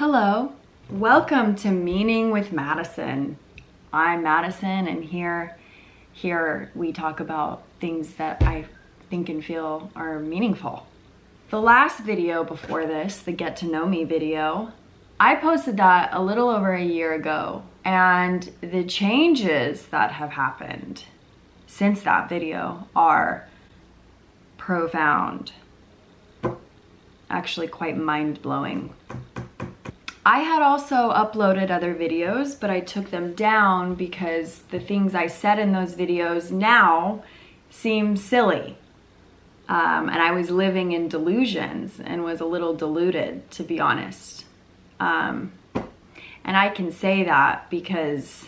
Hello, welcome to Meaning with Madison. I'm Madison, and here we talk about things that I think and feel are meaningful. The last video before this, the Get to Know Me video, I posted that a little over a year ago, and the changes that have happened since that video are profound, actually quite mind-blowing. I had also uploaded other videos, but I took them down because the things I said in those videos now seem silly. And I was living in delusions and was a little deluded, to be honest. And I can say that because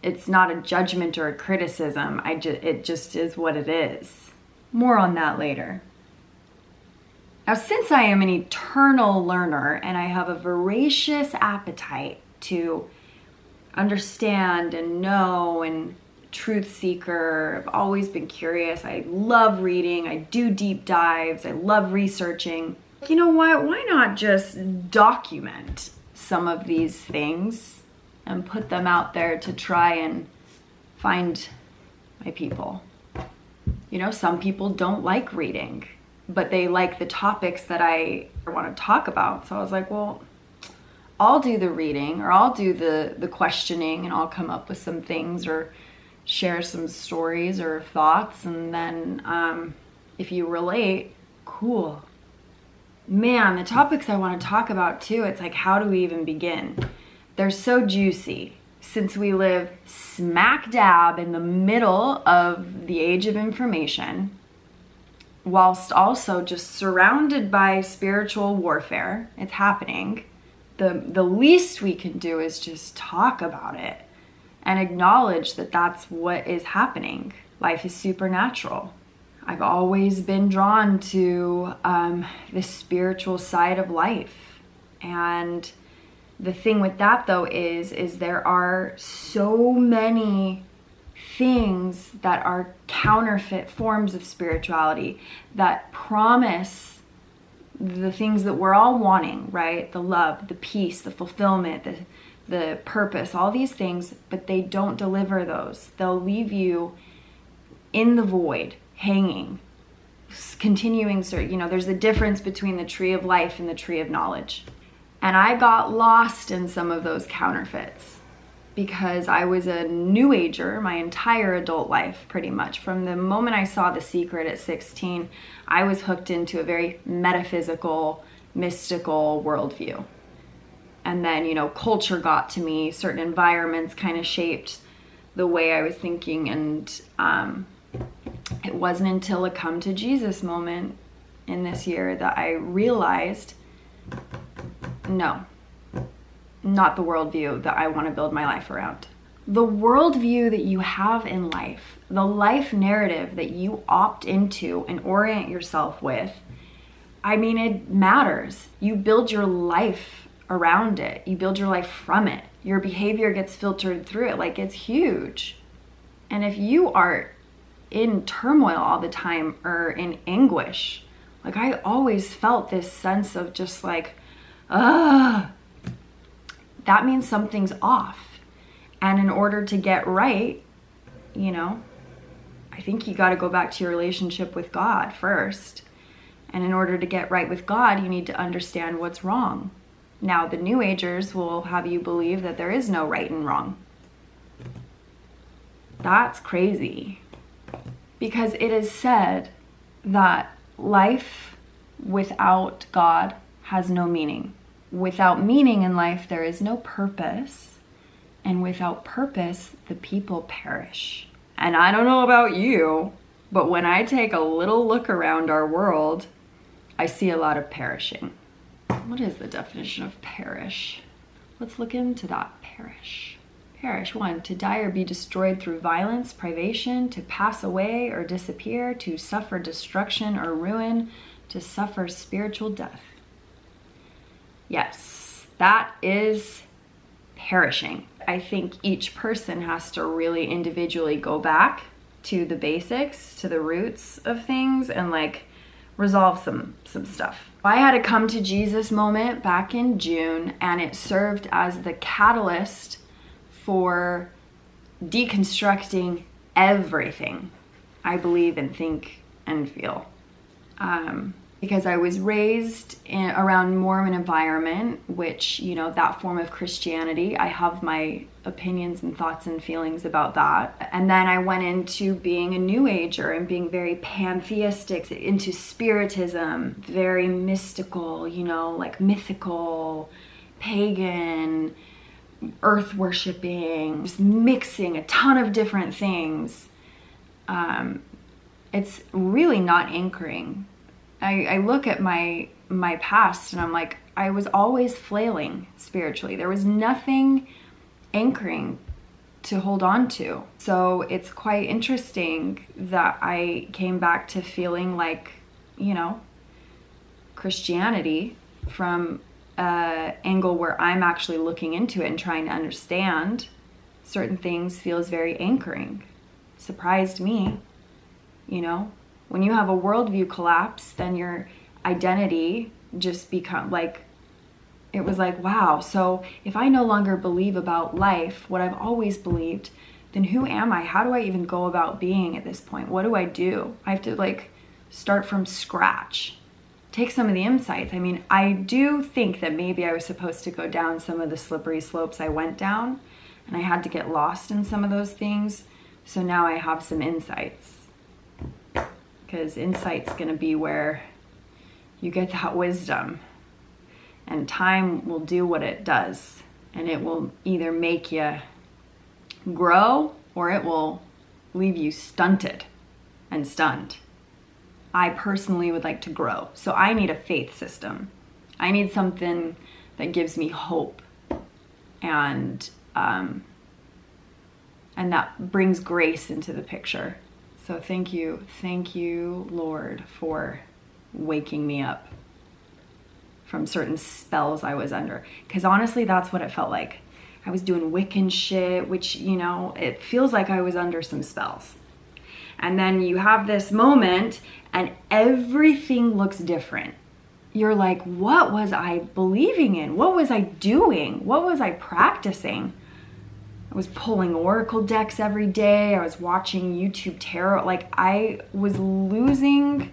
it's not a judgment or a criticism. It just is what it is. More on that later. Now, since I am an eternal learner and I have a voracious appetite to understand and know and truth seeker, I've always been curious. I love reading. I do deep dives. I love researching. You know what? Why not just document some of these things and put them out there to try and find my people? You know, some people don't like reading, but they like the topics that I want to talk about. So I was like, well, I'll do the reading, or I'll do the questioning, and I'll come up with some things or share some stories or thoughts. And then if you relate, cool. Man, the topics I want to talk about too, it's like, how do we even begin? They're so juicy. Since we live smack dab in the middle of the age of information, whilst also just surrounded by spiritual warfare, it's happening, the least we can do is just talk about it and acknowledge that that's what is happening. Life is supernatural. I've always been drawn to the spiritual side of life. And the thing with that, though, is there are so many things that are counterfeit forms of spirituality that promise the things that we're all wanting, right? The love, the peace, the fulfillment, the purpose, all these things, but they don't deliver those. They'll leave you in the void, hanging, continuing. You know, there's a difference between the tree of life and the tree of knowledge. And I got lost in some of those counterfeits, because I was a new ager my entire adult life, pretty much. From the moment I saw The Secret at 16, I was hooked into a very metaphysical, mystical worldview. And then, you know, culture got to me, certain environments kind of shaped the way I was thinking. And it wasn't until a come to Jesus moment in this year that I realized, no, not the worldview that I want to build my life around. The worldview that you have in life, the life narrative that you opt into and orient yourself with, I mean, it matters. You build your life around it. You build your life from it. Your behavior gets filtered through it. Like, it's huge. And if you are in turmoil all the time or in anguish, like, I always felt this sense of just like, that means something's off. And in order to get right, you know, I think you got to go back to your relationship with God first. And in order to get right with God, you need to understand what's wrong. Now, the New Agers will have you believe that there is no right and wrong. That's crazy. Because it is said that life without God has no meaning. Without meaning in life, there is no purpose. And without purpose, the people perish. And I don't know about you, but when I take a little look around our world, I see a lot of perishing. What is the definition of perish? Let's look into that. Perish. Perish. 1, to die or be destroyed through violence, privation, to pass away or disappear, to suffer destruction or ruin, to suffer spiritual death. Yes, that is perishing. I think each person has to really individually go back to the basics, to the roots of things, and like resolve some stuff. I had a come to Jesus moment back in June, and it served as the catalyst for deconstructing everything I believe and think and feel. Because I was raised around a Mormon environment, which, you know, that form of Christianity, I have my opinions and thoughts and feelings about that. And then I went into being a New Ager and being very pantheistic, into spiritism, very mystical, you know, like mythical, pagan, earth worshiping, just mixing a ton of different things. It's really not anchoring. I look at my past and I'm like, I was always flailing spiritually. There was nothing anchoring to hold on to. So it's quite interesting that I came back to feeling like, you know, Christianity from an angle where I'm actually looking into it and trying to understand certain things feels very anchoring. Surprised me, you know. When you have a worldview collapse, then your identity just become like, it was like, wow, so if I no longer believe about life, what I've always believed, then who am I? How do I even go about being at this point? What do I do? I have to like start from scratch. Take some of the insights. I mean, I do think that maybe I was supposed to go down some of the slippery slopes I went down, and I had to get lost in some of those things. So now I have some insights. Because insight's going to be where you get that wisdom, and time will do what it does, and it will either make you grow or it will leave you stunted and stunned. I personally would like to grow, so I need a faith system. I need something that gives me hope, and that brings grace into the picture. So thank you, Lord, for waking me up from certain spells I was under. Because honestly, that's what it felt like. I was doing Wiccan shit, which, you know, it feels like I was under some spells. And then you have this moment and everything looks different. You're like, what was I believing in? What was I doing? What was I practicing? I was pulling oracle decks every day. I was watching YouTube tarot. Like, I was losing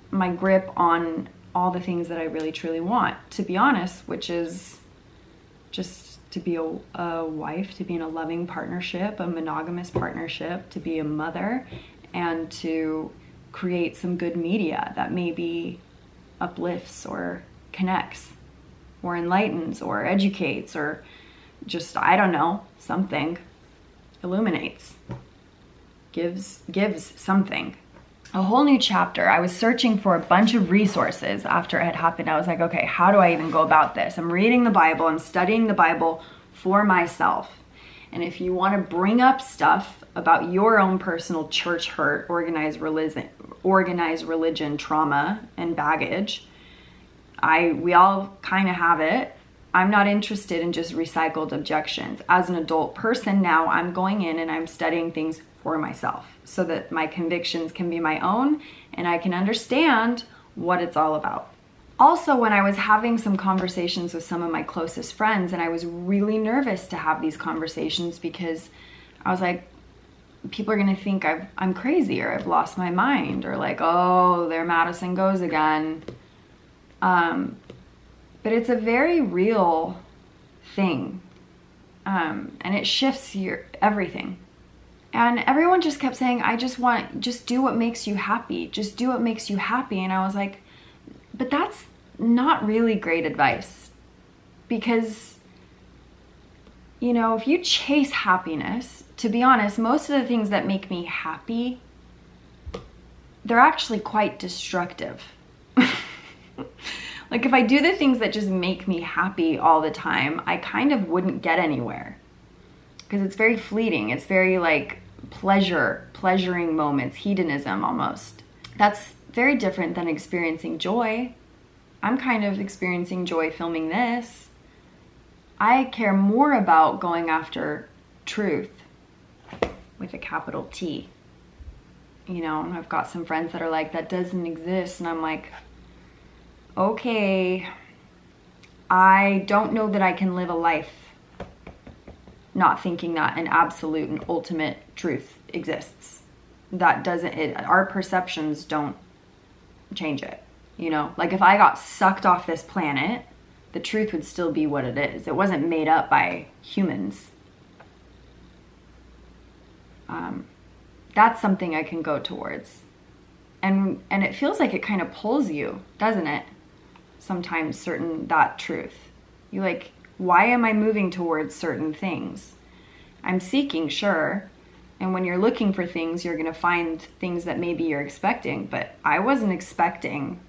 my grip on all the things that I really truly want, to be honest, which is just to be a wife, to be in a loving partnership, a monogamous partnership, to be a mother, and to create some good media that maybe uplifts or connects or enlightens or educates or just, I don't know, something, illuminates, gives something. A whole new chapter. I was searching for a bunch of resources after it had happened. I was like, okay, how do I even go about this? I'm reading the Bible and studying the Bible for myself. And if you want to bring up stuff about your own personal church hurt, organized religion trauma and baggage, we all kind of have it. I'm not interested in just recycled objections. As an adult person now, I'm going in and I'm studying things for myself so that my convictions can be my own and I can understand what it's all about. Also, when I was having some conversations with some of my closest friends, and I was really nervous to have these conversations because I was like, people are going to think I'm crazy or I've lost my mind, or like, oh, there Madison goes again. But it's a very real thing, and it shifts your everything. And everyone just kept saying, just do what makes you happy. Just do what makes you happy. And I was like, but that's not really great advice. Because, you know, if you chase happiness, to be honest, most of the things that make me happy, they're actually quite destructive. Like, if I do the things that just make me happy all the time, I kind of wouldn't get anywhere. Because it's very fleeting. It's very like pleasuring moments, hedonism almost. That's very different than experiencing joy. I'm kind of experiencing joy filming this. I care more about going after truth with a capital T. you know, I've got some friends that are like, that doesn't exist. And I'm like, okay, I don't know that I can live a life not thinking that an absolute and ultimate truth exists. That doesn't, our perceptions don't change it. You know, like if I got sucked off this planet, the truth would still be what it is. It wasn't made up by humans. That's something I can go towards. And it feels like it kind of pulls you, doesn't it? Sometimes that truth. You like, why am I moving towards certain things? I'm seeking, sure. And when you're looking for things, you're going to find things that maybe you're expecting. But I wasn't expecting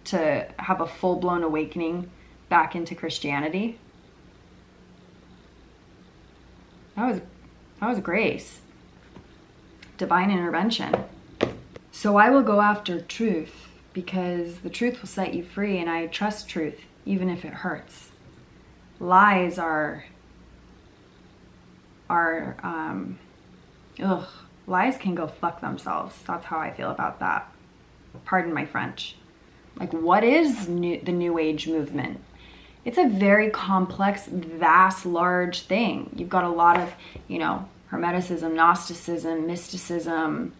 to have a full-blown awakening back into Christianity. That was grace. Divine intervention. So I will go after truth because the truth will set you free, and I trust truth even if it hurts. Lies lies can go fuck themselves. That's how I feel about that. Pardon my French. Like, what is the New Age movement? It's a very complex, vast, large thing. You've got a lot of, you know, Hermeticism, Gnosticism, mysticism,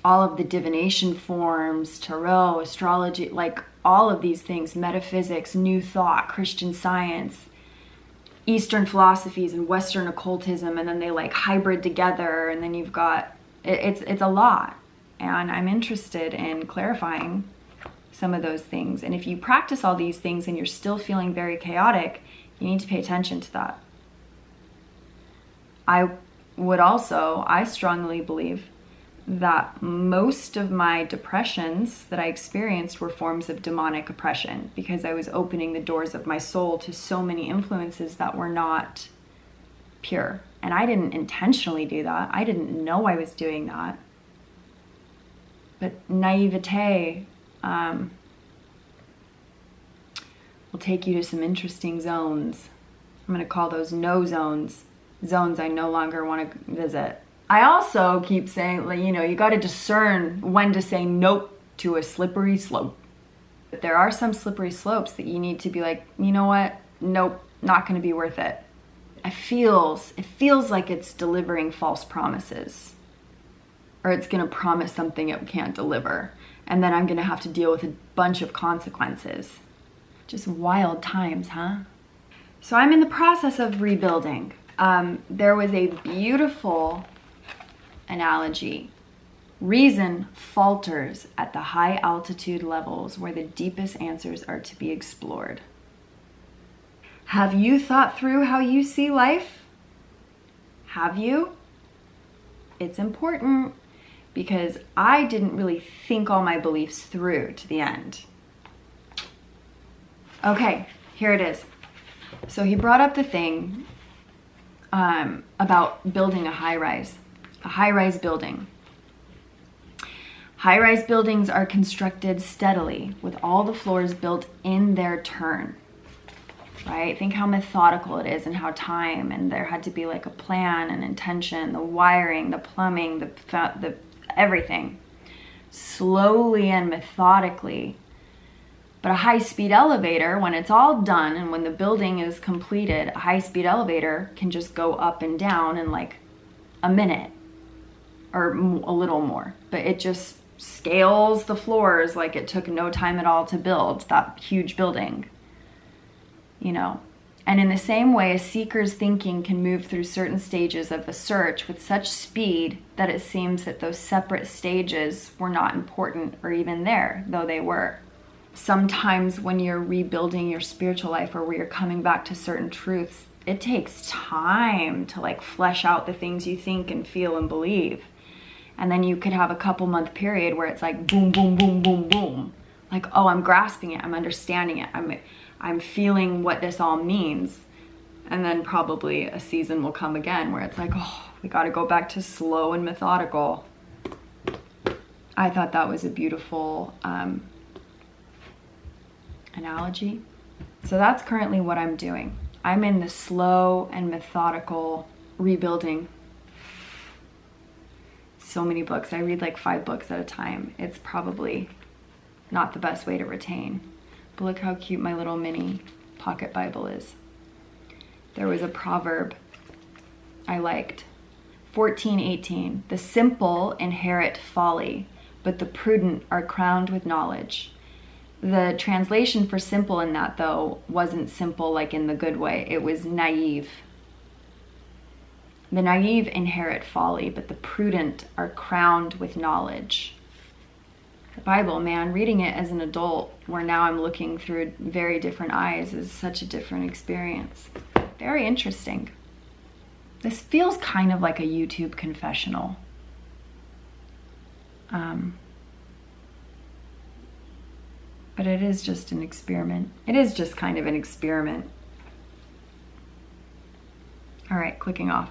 all of the divination forms, tarot, astrology, like all of these things, metaphysics, New Thought, Christian Science, Eastern philosophies and Western occultism, and then they like hybrid together, and then you've got, it's a lot. And I'm interested in clarifying some of those things. And if you practice all these things and you're still feeling very chaotic, you need to pay attention to that. I strongly believe that most of my depressions that I experienced were forms of demonic oppression because I was opening the doors of my soul to so many influences that were not pure. And I didn't intentionally do that. I didn't know I was doing that. But naivete will take you to some interesting zones. I'm going to call those no zones. Zones I no longer want to visit. I also keep saying, like, you know, you got to discern when to say nope to a slippery slope. But there are some slippery slopes that you need to be like, you know what? Nope, not going to be worth it. It feels like it's delivering false promises. Or it's going to promise something it can't deliver. And then I'm going to have to deal with a bunch of consequences. Just wild times, huh? So I'm in the process of rebuilding. There was a beautiful analogy. Reason falters at the high altitude levels where the deepest answers are to be explored. Have you thought through how you see life? Have you? It's important because I didn't really think all my beliefs through to the end. Okay, here it is. So he brought up the thing about building a high-rise building. High-rise buildings are constructed steadily with all the floors built in their turn, right? Think how methodical it is and how time, and there had to be like a plan and intention, the wiring, the plumbing, the everything, slowly and methodically. But a high-speed elevator, when it's all done and when the building is completed, a high-speed elevator can just go up and down in like a minute or a little more. But it just scales the floors like it took no time at all to build that huge building, you know. And in the same way, a seeker's thinking can move through certain stages of the search with such speed that it seems that those separate stages were not important or even there, though they were. Sometimes when you're rebuilding your spiritual life or where you're coming back to certain truths, it takes time to like flesh out the things you think and feel and believe. And then you could have a couple month period where it's like boom, boom, boom, boom, boom. Like, oh, I'm grasping it. I'm understanding it. I'm feeling what this all means. And then probably a season will come again where it's like, oh, we got to go back to slow and methodical. I thought that was a beautiful analogy. So that's currently what I'm doing. I'm in the slow and methodical rebuilding. so many books. I read like 5 books at a time. It's probably not the best way to retain. But look how cute my little mini pocket Bible is. There was a proverb I liked. 14:18. The simple inherit folly, but the prudent are crowned with knowledge. The translation for simple in that, though, wasn't simple like in the good way. It was naive. The naive inherit folly, but the prudent are crowned with knowledge. The Bible, man, reading it as an adult, where now I'm looking through very different eyes, is such a different experience. Very interesting. This feels kind of like a YouTube confessional. But it is just an experiment. It is just kind of an experiment. All right, clicking off.